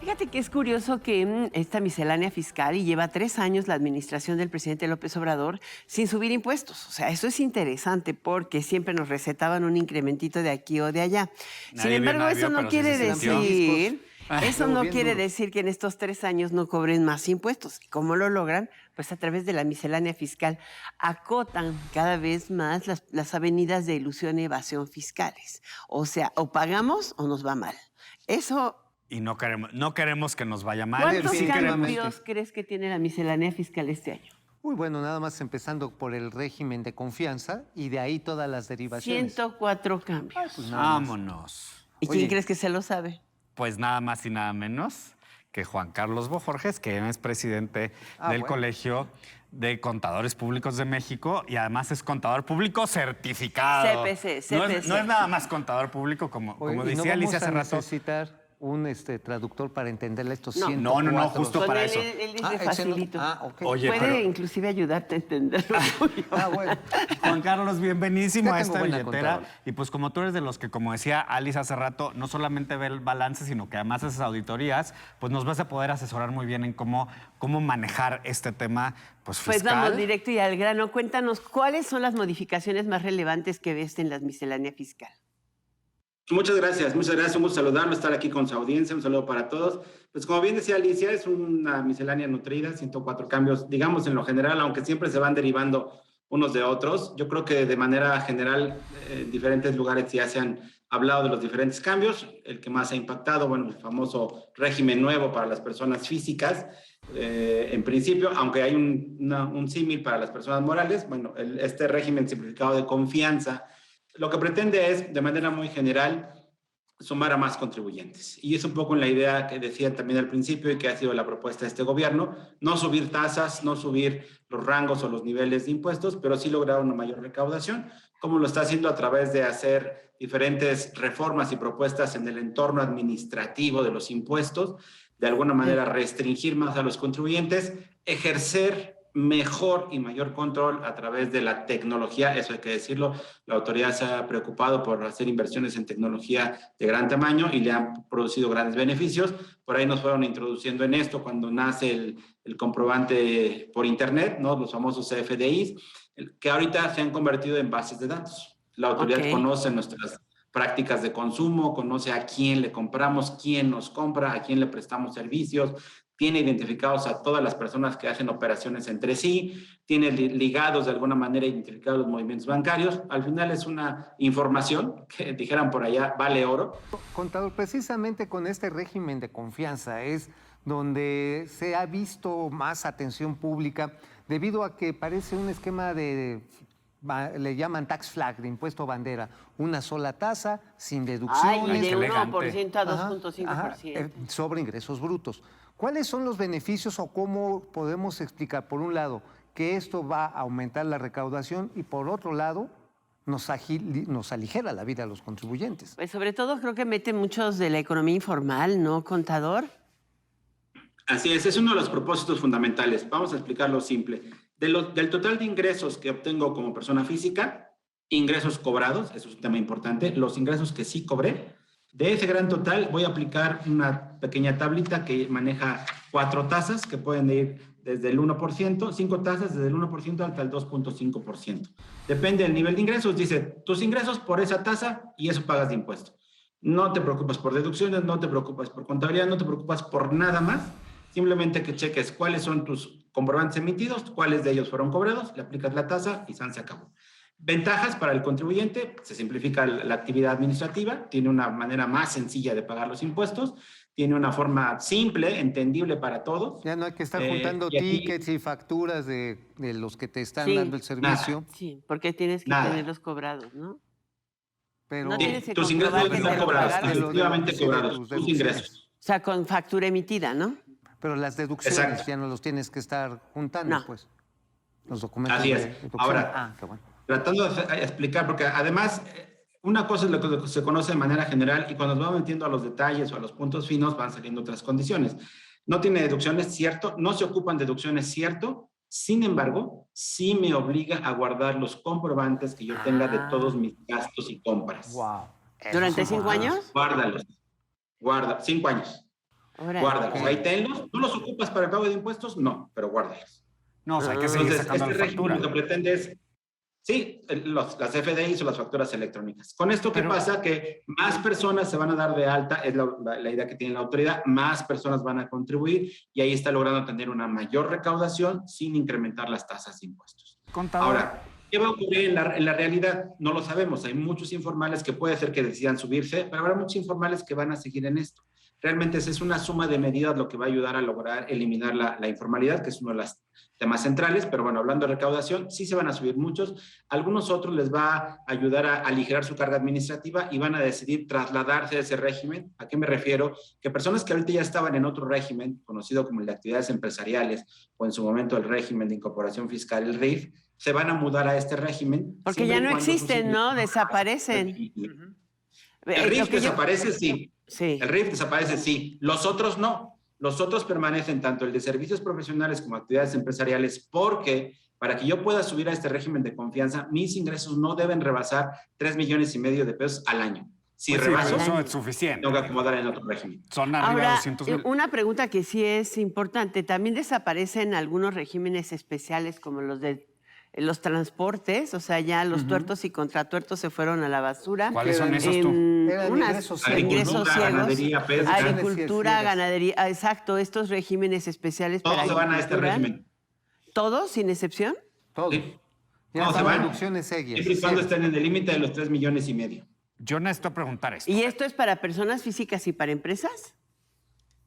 Fíjate que es curioso que esta miscelánea fiscal y lleva 3 años la administración del presidente López Obrador sin subir impuestos. O sea, eso es interesante porque siempre nos recetaban un incrementito de aquí o de allá. Sin embargo, eso no quiere decir... Eso no quiere decir que en estos 3 años no cobren más impuestos. ¿Cómo lo logran? Pues a través de la miscelánea fiscal. Acotan cada vez más las avenidas de ilusión y evasión fiscales. O sea, o pagamos o nos va mal. Eso... Y no queremos que nos vaya mal. ¿Cuántos cambios crees que tiene la miscelánea fiscal este año? Muy bueno, nada más empezando por el régimen de confianza y de ahí todas las derivaciones. 104 cambios. Pues Vámonos. ¿Y quién crees que se lo sabe? Pues nada más y nada menos que Juan Carlos Bojorges, que es presidente del Colegio de Contadores Públicos de México y además es contador público certificado. CPC. No es nada más contador público, como decía Alicia hace rato. Necesitar un traductor para entenderle estos 104. No, justo para eso. Él dice facilito. Okay. Oye, puede inclusive ayudarte a entenderlo. Bueno. Juan Carlos, bienvenísimo a esta billetera. Contadora. Y pues como tú eres de los que, como decía Alice hace rato, no solamente ve el balance, sino que además haces auditorías, pues nos vas a poder asesorar muy bien en cómo manejar este tema fiscal. Pues vamos directo y al grano. Cuéntanos, ¿cuáles son las modificaciones más relevantes que ves en la miscelánea fiscal? Muchas gracias. Un gusto saludarlo, estar aquí con su audiencia. Un saludo para todos. Pues como bien decía Alicia, es una miscelánea nutrida, 104 cambios, digamos en lo general, aunque siempre se van derivando unos de otros. Yo creo que de manera general, en diferentes lugares ya se han hablado de los diferentes cambios. El que más ha impactado, bueno, el famoso régimen nuevo para las personas físicas. En principio, aunque hay un símil para las personas morales, bueno, este régimen simplificado de confianza lo que pretende es, de manera muy general, sumar a más contribuyentes. Y es un poco en la idea que decían también al principio y que ha sido la propuesta de este gobierno, no subir tasas, no subir los rangos o los niveles de impuestos, pero sí lograr una mayor recaudación, como lo está haciendo a través de hacer diferentes reformas y propuestas en el entorno administrativo de los impuestos, de alguna manera restringir más a los contribuyentes, ejercer mejor y mayor control a través de la tecnología, eso hay que decirlo. La autoridad se ha preocupado por hacer inversiones en tecnología de gran tamaño y le han producido grandes beneficios. Por ahí nos fueron introduciendo en esto cuando nace el comprobante por internet, ¿no? Los famosos CFDIs, que ahorita se han convertido en bases de datos. La autoridad conoce nuestras prácticas de consumo, conoce a quién le compramos, quién nos compra, a quién le prestamos servicios, tiene identificados a todas las personas que hacen operaciones entre sí, tiene ligados de alguna manera identificados los movimientos bancarios. Al final es una información que, dijeran por allá, vale oro. Contador, precisamente con este régimen de confianza es donde se ha visto más atención pública debido a que parece un esquema le llaman tax flag, de impuesto bandera, una sola tasa, sin deducciones. Ay, de 1% a 2.5%. Sobre ingresos brutos. ¿Cuáles son los beneficios o cómo podemos explicar, por un lado, que esto va a aumentar la recaudación y por otro lado, nos aligera la vida a los contribuyentes? Pues sobre todo creo que mete muchos de la economía informal, ¿no, contador? Así es uno de los propósitos fundamentales. Vamos a explicarlo simple. Del total de ingresos que obtengo como persona física, ingresos cobrados, eso es un tema importante, los ingresos que sí cobré, de ese gran total voy a aplicar una pequeña tablita que maneja 4 tasas que pueden ir desde el 1%, 5 tasas desde el 1% hasta el 2.5%. Depende del nivel de ingresos. Dice, tus ingresos por esa tasa y eso pagas de impuesto. No te preocupas por deducciones, no te preocupas por contabilidad, no te preocupas por nada más. Simplemente que cheques cuáles son tus comprobantes emitidos, cuáles de ellos fueron cobrados, le aplicas la tasa y se acabó. Ventajas para el contribuyente: se simplifica la actividad administrativa, tiene una manera más sencilla de pagar los impuestos, tiene una forma simple, entendible para todos. Ya no hay que estar juntando tickets y facturas de los que te están dando el servicio. Sí, porque tienes que tenerlos cobrados, ¿no? Pero no tienes que tus ingresos no cobrados, efectivamente cobrados, tus ingresos. O sea, con factura emitida, ¿no? Pero las deducciones ya no los tienes que estar juntando, pues. Los documentos. Así es. Ahora, qué bueno. Tratando de explicar, porque además una cosa es lo que se conoce de manera general y cuando nos vamos metiendo a los detalles o a los puntos finos van saliendo otras condiciones. No tiene deducciones, cierto, no se ocupan deducciones, cierto, sin embargo, sí me obliga a guardar los comprobantes que yo tenga de todos mis gastos y compras. Wow. ¿Durante 5 años? Guárdalos. Guarda, 5 años. Órale. Guárdalos, ahí tenlos. ¿No los ocupas para el pago de impuestos? No, pero guárdalos. No, o sea, hay que seguir Entonces, sacando este la régimen factura. lo que pretende es, sí, las FDIs o las facturas electrónicas. Con esto, ¿qué pasa? Que más personas se van a dar de alta, es la idea que tiene la autoridad, más personas van a contribuir y ahí está logrando tener una mayor recaudación sin incrementar las tasas de impuestos. Contador. Ahora, ¿qué va a ocurrir en la realidad? No lo sabemos. Hay muchos informales que puede ser que decidan subirse, pero habrá muchos informales que van a seguir en esto. Realmente esa es una suma de medidas lo que va a ayudar a lograr eliminar la informalidad, que es uno de los temas centrales, pero bueno, hablando de recaudación, sí se van a subir muchos. Algunos otros les va a ayudar a aligerar su carga administrativa y van a decidir trasladarse a ese régimen. ¿A qué me refiero? Que personas que ahorita ya estaban en otro régimen, conocido como el de actividades empresariales, o en su momento el régimen de incorporación fiscal, el RIF, se van a mudar a este régimen. Porque ya no existen, ¿no? Desaparecen. El RIF desaparece, sí. Sí. El RIF desaparece, sí. Los otros no. Los otros permanecen tanto el de servicios profesionales como actividades empresariales, porque para que yo pueda subir a este régimen de confianza, mis ingresos no deben rebasar 3,5 millones de pesos al año. Si Pues rebaso, eso es suficiente. tengo que acomodar en otro régimen. Son arriba de Ahora, 200,000. una pregunta que sí es importante. También desaparecen algunos regímenes especiales como los de los transportes, o sea, ya los tuertos y contratuertos se fueron a la basura. ¿Cuáles son esos tú? Eran ingresos ciegos. ingresos Agricultura, ciegos, ganadería, pesca. agricultura, Ciegas. ganadería, exacto, estos regímenes especiales Todos para se van a este agricultura. régimen. ¿Todos, sin excepción? Todos. Sí. Ya Todos se están van. reducciones seguidas. Siempre y cuando estén en el límite de los 3,5 millones. Yo necesito preguntar esto. ¿Y esto es para personas físicas y para empresas?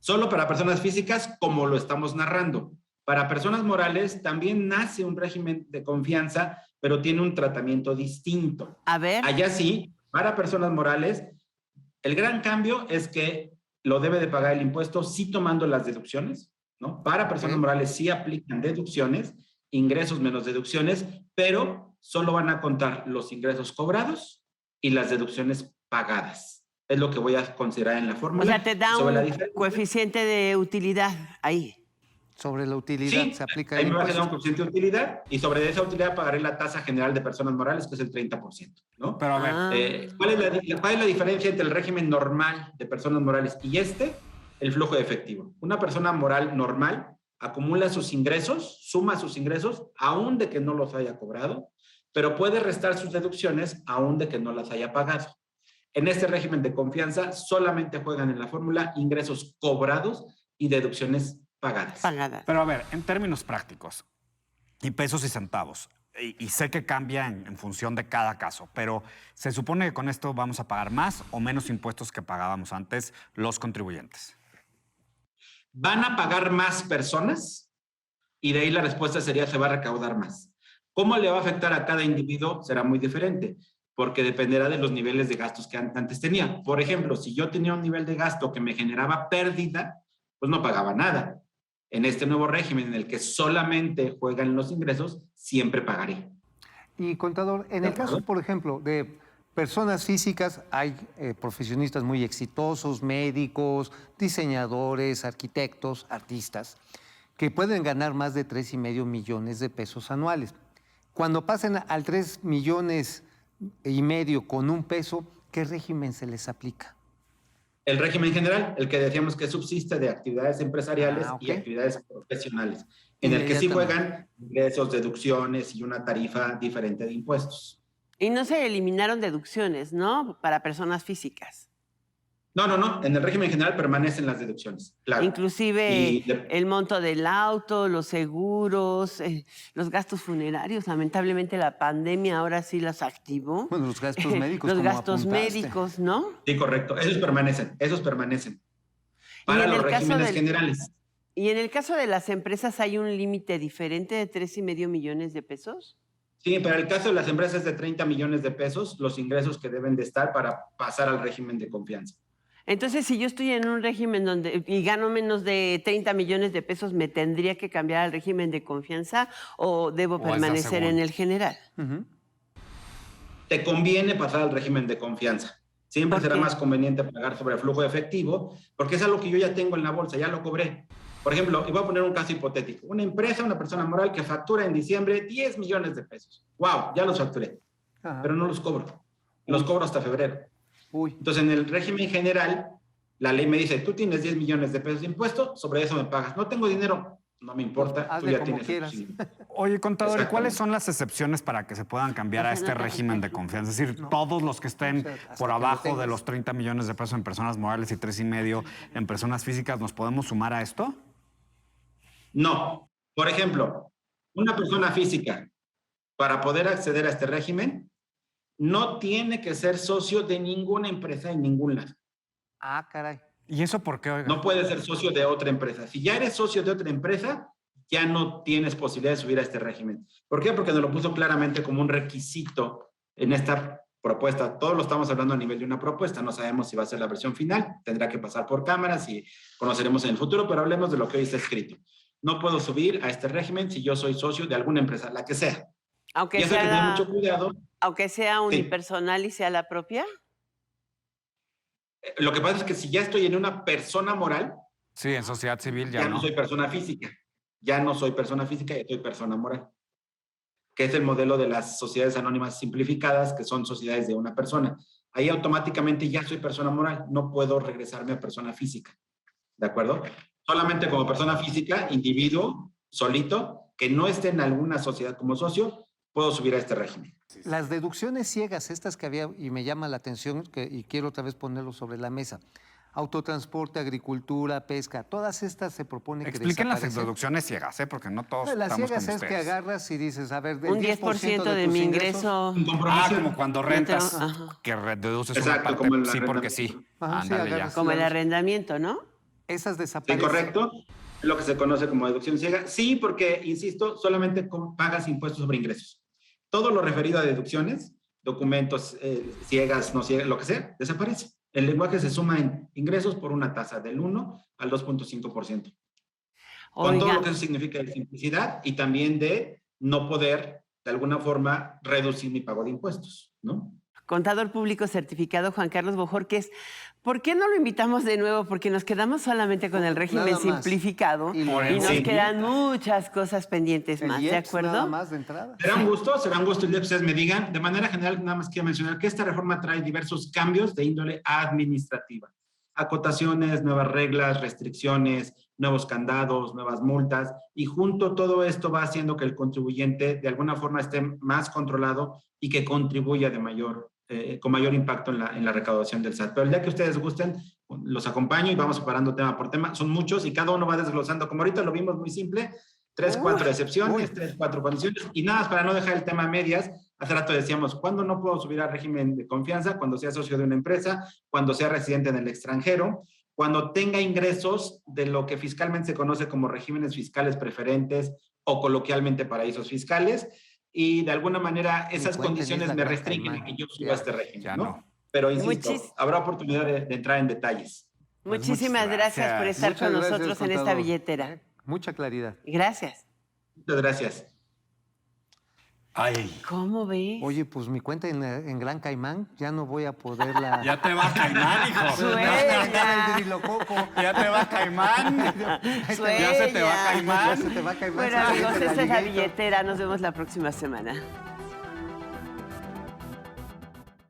Solo para personas físicas, como lo estamos narrando. Para personas morales también nace un régimen de confianza, pero tiene un tratamiento distinto. A ver. Allá sí, para personas morales, el gran cambio es que lo debe de pagar el impuesto sí tomando las deducciones, ¿no? Para personas morales sí aplican deducciones, ingresos menos deducciones, pero solo van a contar los ingresos cobrados y las deducciones pagadas. Es lo que voy a considerar en la fórmula. O sea, te da Sobre la un diferencia. coeficiente de utilidad ahí. Sobre la utilidad Sí, se aplica ahí el me va a quedar un impuesto. coeficiente de utilidad y sobre esa utilidad pagaré la tasa general de personas morales, que es el 30%, ¿no? Pero a ver, Ah. ¿Cuál es la diferencia entre el régimen normal de personas morales y este? El flujo de efectivo. Una persona moral normal acumula sus ingresos, suma sus ingresos, aún de que no los haya cobrado, pero puede restar sus deducciones, aún de que no las haya pagado. En este régimen de confianza solamente juegan en la fórmula ingresos cobrados y deducciones pagadas. Pagada. pero a ver, en términos prácticos, y pesos y centavos, y sé que cambia en función de cada caso, pero se supone que con esto vamos a pagar más o menos impuestos que pagábamos antes los contribuyentes. ¿Van a pagar más personas? Y de ahí la respuesta sería, se va a recaudar más. ¿Cómo le va a afectar a cada individuo? Será muy diferente, porque dependerá de los niveles de gastos que antes tenía. Por ejemplo, si yo tenía un nivel de gasto que me generaba pérdida, pues no pagaba nada. En este nuevo régimen en el que solamente juegan los ingresos, siempre pagaré. Y contador, en el caso, por ejemplo, de personas físicas, hay profesionistas muy exitosos, médicos, diseñadores, arquitectos, artistas, que pueden ganar más de 3,5 millones de pesos anuales. Cuando pasen al 3,5 millones con un peso, ¿qué régimen se les aplica? El régimen general, el que decíamos que subsiste de actividades empresariales Ah, ok. y actividades profesionales, en el que sí juegan ingresos, deducciones y una tarifa diferente de impuestos. Y no se eliminaron deducciones, ¿no? Para personas físicas. No. En el régimen general permanecen las deducciones, claro. Inclusive Y el monto del auto, los seguros, los gastos funerarios. Lamentablemente la pandemia ahora sí los activó. Bueno, los gastos médicos, Los como gastos apuntaste. médicos, ¿no? Sí, correcto. Esos permanecen. Y Para en los el caso regímenes del- generales. Y en el caso de las empresas, ¿hay un límite diferente de 3,5 millones de pesos? Sí, pero el caso de las empresas de 30 millones de pesos, los ingresos que deben de estar para pasar al régimen de confianza. Entonces, si yo estoy en un régimen donde y gano menos de 30 millones de pesos, ¿me tendría que cambiar al régimen de confianza o debo O es la permanecer en segunda. el general? Ujú. Te conviene pasar al régimen de confianza. Siempre ¿Por será qué? más conveniente pagar sobre el flujo de efectivo, porque es algo que yo ya tengo en la bolsa, ya lo cobré. Por ejemplo, y voy a poner un caso hipotético. Una empresa, una persona moral que factura en diciembre 10 millones de pesos. ¡Wow! Ya los facturé, Ajá. pero no los cobro. Los cobro hasta febrero. Uy. Entonces, en el régimen general, La ley me dice, tú tienes 10 millones de pesos de impuesto, sobre eso me pagas. No tengo dinero, no me importa, tú hazle ya como tienes quieras. Oye, contador, ¿y cuáles Exactamente. son las excepciones para que se puedan cambiar a este régimen de confianza? Es decir, todos los que estén O sea, hasta por que lo abajo de tengas. los 30 millones de pesos en personas morales y 3,5 en personas físicas, ¿nos podemos sumar a esto? No. Por ejemplo, una persona física, para poder acceder a este régimen, no tiene que ser socio de ninguna empresa en ningún lado. Ah, caray. ¿Y eso por qué, oiga? No puedes ser socio de otra empresa. Si ya eres socio de otra empresa, ya no tienes posibilidad de subir a este régimen. ¿Por qué? Porque nos lo puso claramente como un requisito en esta propuesta. Todos lo estamos hablando a nivel de una propuesta. No sabemos si va a ser la versión final. Tendrá que pasar por cámaras y conoceremos en el futuro, pero hablemos de lo que hoy está escrito. No puedo subir a este régimen si yo soy socio de alguna empresa, la que sea. Y Aunque eso hay que tener sea, mucho cuidado. aunque sea Sí. unipersonal y sea la propia. Lo que pasa es que si ya estoy en una persona moral, Sí, en sociedad civil ya no soy persona física. Ya no soy persona física, ya soy persona moral. Que es el modelo de las sociedades anónimas simplificadas, que son sociedades de una persona. Ahí automáticamente ya soy persona moral, no puedo regresarme a persona física. ¿De acuerdo? Solamente como persona física, individuo, solito, que no esté en alguna sociedad como socio, puedo subir a este régimen. Las deducciones ciegas, estas que había, y me llama la atención, y quiero otra vez ponerlo sobre la mesa. Autotransporte, agricultura, pesca, todas estas se propone que Expliquen las desaparecen. deducciones ciegas, ¿eh? Porque no todos Las estamos ciegas como es que ustedes. agarras y dices, a ver, Un 10% de tus mi ingresos, ingreso. Un compromiso. Como cuando rentas, Ajá. que deduces una Exacto, parte, como el sí, porque arrendamiento. sí. Ajá, sí, Ándale, ya. agarras. Como el arrendamiento, ¿no? esas Sí, desaparecen. correcto. Es lo que se conoce como deducción ciega. Sí, porque, insisto, solamente pagas impuestos sobre ingresos. Todo lo referido a deducciones, documentos ciegas, no ciegas, lo que sea, desaparece. El lenguaje se suma en ingresos por una tasa del 1 al 2.5%. Con todo Oiga, lo que eso significa de simplicidad y también de no poder, de alguna forma, reducir mi pago de impuestos, ¿no? contador público certificado Juan Carlos Bojorquez, ¿por qué no lo invitamos de nuevo? Porque nos quedamos solamente con el régimen Nada más. simplificado Y y, lo nos Sí. quedan muchas cosas pendientes El más, ¿de IEPS nada acuerdo? más de entrada. Será un gusto el día que ustedes me digan. De manera general, nada más quiero mencionar que esta reforma trae diversos cambios de índole administrativa. Acotaciones, nuevas reglas, restricciones, nuevos candados, nuevas multas, y junto todo esto va haciendo que el contribuyente de alguna forma esté más controlado y que contribuya con mayor impacto en la recaudación del SAT. Pero el día que ustedes gusten, los acompaño y vamos separando tema por tema. Son muchos y cada uno va desglosando, como ahorita lo vimos muy simple, 3, 4 excepciones, 3, 4 condiciones, y nada más para no dejar el tema a medias. Hace rato decíamos, ¿cuándo no puedo subir al régimen de confianza? Cuando sea socio de una empresa, cuando sea residente en el extranjero, cuando tenga ingresos de lo que fiscalmente se conoce como regímenes fiscales preferentes o coloquialmente paraísos fiscales, y de alguna manera esas 50 condiciones Isla me Gran restringen a Caimán. que yo suba Ya. a este régimen, Ya ¿no? no. Pero insisto, Muchis- habrá oportunidad de entrar en detalles. Pues Muchísimas muchas gracias por gracias. estar Muchas con gracias, nosotros en esta contador. billetera. Mucha claridad. Gracias. Muchas gracias. Ay, ¿Cómo ves? Oye, pues mi cuenta en Gran Caimán ya no voy a poderla. ya te va Caimán, hijo. Sueña. El drilococo. Ya te va Caimán. Sueña. Ya se te va Ya Caimán. se te va a caer. Bueno, amigos, esta es la billetera. Nos vemos la próxima semana.